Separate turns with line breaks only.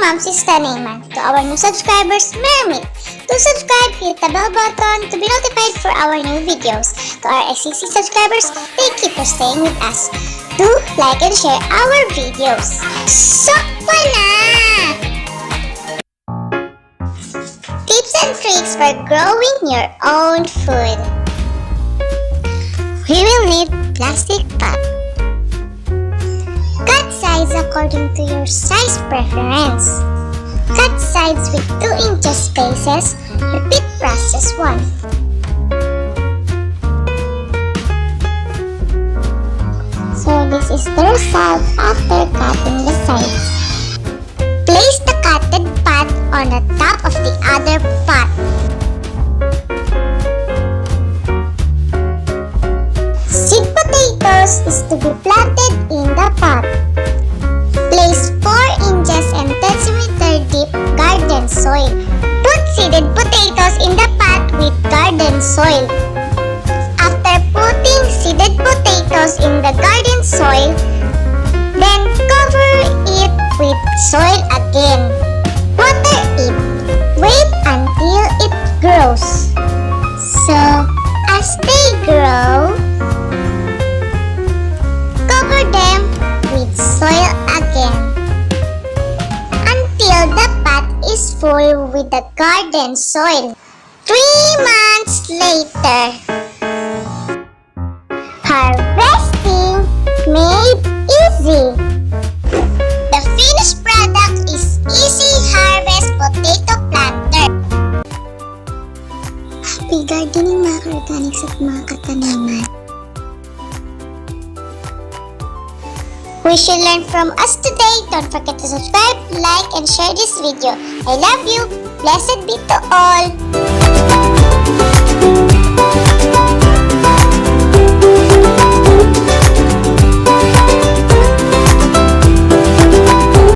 Mamzy's ka-taNeiman. To our new subscribers, Mermaid. To subscribe, hit the bell button to be notified for our new videos. To our existing subscribers, thank you for staying with us. Do like and share our videos. Sokpa na! Tips and tricks for growing your own food. We will need plastic pot. Cut sides according to your size preference. Cut sides with 2 inches spaces. Repeat process 1. So this is the result after cutting the sides. Place the cutted pot on the top of the other pot. Seed potatoes is to be planted in the pot. Place 4 inches and 10 cm deep garden soil. Put seeded potatoes in the pot with garden soil. After putting seeded potatoes in the garden soil, then cover it with soil again. Water it. Wait until it grows. So, as they grow, cover them with soil again until the pot is full with the garden soil. 3 months later, harvesting made easy. The finished product is Easy Harvest Potato Planter. Happy gardening mga ka-organics at mga ka-taNeiman. We should learn from us today. Don't forget to subscribe, like, and share this video. I love you. Blessed be to all.